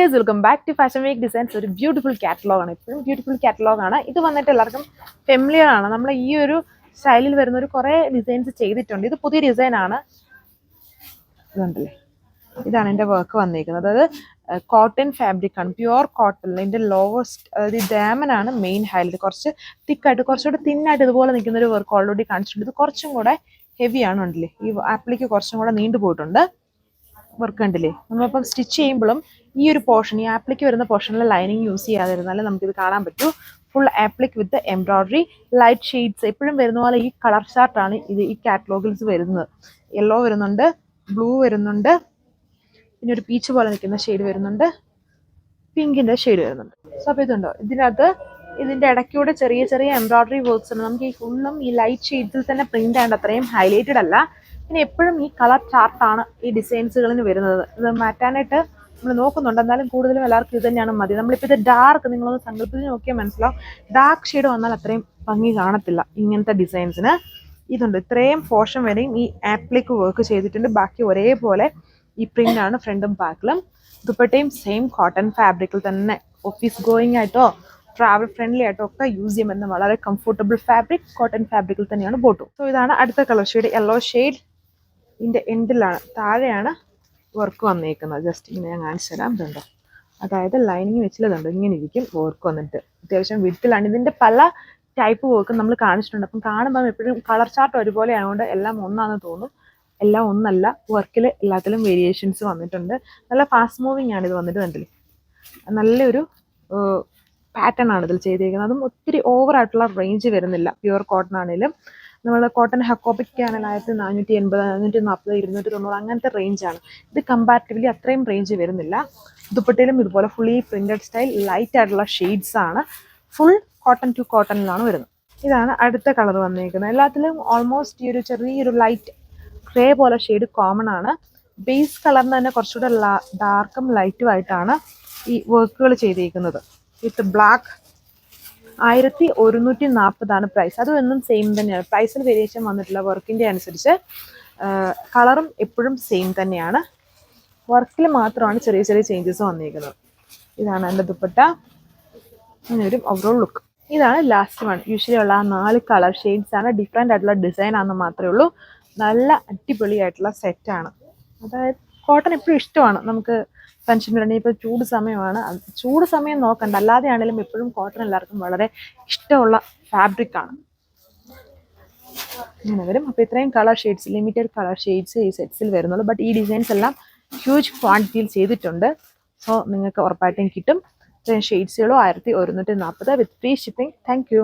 Guys, welcome back to fashion week designs. ഒരു beautiful catalogue ആണ്, എപ്പോഴും ബ്യൂട്ടിഫുൾ കാറ്റലോഗ് ആണ്. ഇത് വന്നിട്ട് എല്ലാവർക്കും ഫെമിലിയർ ആണ്. നമ്മൾ ഈ ഒരു സ്റ്റൈലിൽ വരുന്ന ഒരു കുറേ ഡിസൈൻസ് ചെയ്തിട്ടുണ്ട്. ഇത് പുതിയ ഡിസൈൻ ആണ്. ഇതുണ്ടല്ലേ, ഇതാണ് എൻ്റെ വർക്ക് വന്നിരിക്കുന്നത്. അതായത് കോട്ടൺ ഫാബ്രിക് ആണ്, പ്യുവർ കോട്ടൺ. ഇതിൻ്റെ ലോവസ്റ്റ്, അതായത് ഈ ഡാമനാണ് മെയിൻ ഹൈലൈറ്റ്. കുറച്ച് തിക്കായിട്ട്, കുറച്ചുകൂടെ തിന്നായിട്ട് ഇതുപോലെ നിൽക്കുന്ന ഒരു വർക്ക് ഓൾറെഡി കാണിച്ചിട്ടുണ്ട്. ഇത് കുറച്ചും കൂടെ ഹെവി ആണ്. ഉണ്ടല്ലേ, ഈ ആപ്പിലേക്ക് കുറച്ചും കൂടെ നീണ്ടു പോയിട്ടുണ്ട് വർക്ക്. ഉണ്ടല്ലേ, നമ്മളിപ്പം സ്റ്റിച്ച് ചെയ്യുമ്പോഴും ഈ ഒരു പോർഷൻ, ഈ ആപ്ലിക്ക് വരുന്ന പോർഷനിൽ ലൈനിങ് യൂസ് ചെയ്യാതിരുന്നാലും നമുക്കിത് കാണാൻ പറ്റൂ. ഫുൾ ആപ്ലിക് വിത്ത് എംബ്രോയിഡറി, ലൈറ്റ് ഷെയ്ഡ്സ്. എപ്പോഴും വരുന്ന പോലെ ഈ കളർ ചാർട്ടാണ് ഇത് ഈ കാറ്റലോഗിൽസ് വരുന്നത്. യെല്ലോ വരുന്നുണ്ട്, ബ്ലൂ വരുന്നുണ്ട്, പിന്നെ ഒരു പീച്ച് പോലെ നിൽക്കുന്ന ഷെയ്ഡ് വരുന്നുണ്ട്, പിങ്കിൻ്റെ ഷെയ്ഡ് വരുന്നുണ്ട്. സോ അപ്പോൾ ഇതുണ്ടോ, ഇതിനകത്ത് ഇതിൻ്റെ ഇടയ്ക്കൂടെ ചെറിയ ചെറിയ എംബ്രോയിഡറി വർക്ക്സ് ഉണ്ട്. നമുക്ക് ഈ ഫുള്ളും ഈ ലൈറ്റ് ഷെയ്ഡ്സിൽ തന്നെ പ്രിൻ്റ് ആയതുകൊണ്ട് അത്രയും ഹൈലൈറ്റഡ് അല്ല. പിന്നെ എപ്പോഴും ഈ കളർ ചാർട്ടാണ് ഈ ഡിസൈൻസുകളിന് വരുന്നത്. ഇത് മാറ്റാനായിട്ട് നമ്മൾ നോക്കുന്നുണ്ട്, എന്നാലും കൂടുതലും എല്ലാവർക്കും ഇത് തന്നെയാണ് മതി. നമ്മളിപ്പോൾ ഇത് ഡാർക്ക്, നിങ്ങളൊന്ന് സങ്കല്പത്തിൽ നോക്കിയാൽ മനസ്സിലാവും. ഡാർക്ക് ഷെയ്ഡ് വന്നാൽ അത്രയും ഭംഗി കാണത്തില്ല ഇങ്ങനത്തെ ഡിസൈൻസിന്. ഇതുണ്ട്, ഇത്രയും പോർഷൻ വരെയും ഈ ആപ്ലിക്ക് വർക്ക് ചെയ്തിട്ടുണ്ട്. ബാക്കി ഒരേപോലെ ഈ പ്രിൻ്റ് ആണ് ഫ്രണ്ടും ബാക്കിലും. ദുപ്പട്ടയും സെയിം കോട്ടൺ ഫാബ്രിക്കിൽ തന്നെ. ഓഫീസ് ഗോയിങ് ആയിട്ടോ ട്രാവൽ ഫ്രണ്ട്ലി ആയിട്ടോ ഒക്കെ യൂസ് ചെയ്യുമെന്ന് വളരെ കംഫർട്ടബിൾ ഫാബ്രിക്, കോട്ടൺ ഫാബ്രിക്കിൽ തന്നെയാണ് ബോട്ടും. സോ ഇതാണ് അടുത്ത കളർ ഷെയ്ഡ്, യെല്ലോ ഷെയ്ഡ്. ഇതിൻ്റെ എൻഡിലാണ്, താഴെയാണ് വർക്ക് വന്നേക്കുന്നത്. ജസ്റ്റ് ഇങ്ങനെ ഞാൻ കാണിച്ചു തരാം. ഇതുണ്ടോ, അതായത് ലൈനിങ് വെച്ചില്ലതുണ്ടോ, ഇങ്ങനെ ഇരിക്കും വർക്ക് വന്നിട്ട്. അത്യാവശ്യം വിട്ടിലാണ്. ഇതിൻ്റെ പല ടൈപ്പ് വർക്ക് നമ്മൾ കാണിച്ചിട്ടുണ്ട്. അപ്പം കാണുമ്പോൾ എപ്പോഴും കളർ ചാർട്ട് ഒരുപോലെ ആയതുകൊണ്ട് എല്ലാം ഒന്നാണെന്ന് തോന്നും. എല്ലാം ഒന്നല്ല, വർക്കിൽ എല്ലാത്തിലും വേരിയേഷൻസ് വന്നിട്ടുണ്ട്. നല്ല ഫാസ്റ്റ് മൂവിങ് ആണ് ഇത് വന്നിട്ട്. കണ്ടില്ലേ, നല്ലൊരു പാറ്റേൺ ആണ് ഇതിൽ ചെയ്തിരിക്കുന്നത്. അതും ഒത്തിരി ഓവറായിട്ടുള്ള റേഞ്ച് വരുന്നില്ല. പ്യുവർ കോട്ടൺ ആണെങ്കിലും നമ്മൾ കോട്ടൺ ഹക്കോപ്പിക് ആണെങ്കിൽ 1480, 440, 290 അങ്ങനത്തെ റേഞ്ചാണ്. ഇത് കമ്പാരിറ്റീവ്ലി അത്രയും റേഞ്ച് വരുന്നില്ല. ദുപ്പട്ടയിലും ഇതുപോലെ ഫുള്ളി പ്രിന്റഡ് സ്റ്റൈൽ ലൈറ്റ് ആയിട്ടുള്ള ഷെയ്ഡ്സ് ആണ്. ഫുൾ കോട്ടൺ ടു കോട്ടണിലാണ് വരുന്നത്. ഇതാണ് അടുത്ത കളർ വന്നിരിക്കുന്നത്. എല്ലാത്തിലും ഓൾമോസ്റ്റ് ഈ ഒരു ചെറിയൊരു ലൈറ്റ് ഗ്രേ പോലെ ഷെയ്ഡ് കോമൺ ആണ്. ബേസ് കളറിന് തന്നെ കുറച്ചുകൂടെ ഡാർക്കും ലൈറ്റും ആയിട്ടാണ് ഈ വർക്കുകൾ ചെയ്തിരിക്കുന്നത്. With black 1140 price. അതും എന്നും സെയിം തന്നെയാണ്. പ്രൈസിൽ വേരിയേഷൻ വന്നിട്ടില്ല വർക്കിൻ്റെ അനുസരിച്ച്. കളറും എപ്പോഴും സെയിം തന്നെയാണ്. വർക്കിൽ മാത്രമാണ് ചെറിയ ചെറിയ ചേഞ്ചസ് വന്നിരിക്കുന്നത്. ഇതാണ് എൻ്റെ ദുപ്പട്ട. ഇങ്ങനൊരു ഓവറോൾ ലുക്ക്. ഇതാണ് ലാസ്റ്റ് വൺ. യൂഷ്വലി ഉള്ള ആ 4 കളർ ഷെയ്ഡ്സ് ആണ്. ഡിഫറെൻ്റ് ആയിട്ടുള്ള ഡിസൈൻ ആണെന്ന് മാത്രമേ ഉള്ളൂ. നല്ല അടിപൊളിയായിട്ടുള്ള സെറ്റാണ്. അതായത് കോട്ടൺ എപ്പോഴും ഇഷ്ടമാണ് നമുക്ക്. ഫംഗ്ഷൻ വരണമെങ്കിൽ ഇപ്പോൾ ചൂട് സമയമാണ്, ചൂട് സമയം നോക്കണ്ട, അല്ലാതെ ആണെങ്കിലും എപ്പോഴും കോട്ടൺ എല്ലാവർക്കും വളരെ ഇഷ്ടമുള്ള ഫാബ്രിക്കാണ്. ഇങ്ങനെ വരും. അപ്പോൾ ഇത്രയും colour shades, limited colour shades ഈ സെറ്റ്സിൽ വരുന്നുള്ളൂ. ബട്ട് ഈ ഡിസൈൻസ് എല്ലാം ഹ്യൂജ് ക്വാണ്ടിറ്റിയിൽ ചെയ്തിട്ടുണ്ട്. സോ നിങ്ങൾക്ക് ഉറപ്പായിട്ടും കിട്ടും. ഇത്രയും ഷെയ്ഡ്സുകളും 1140 വിത്ത് ഫ്രീ ഷിപ്പിംഗ്. Thank you.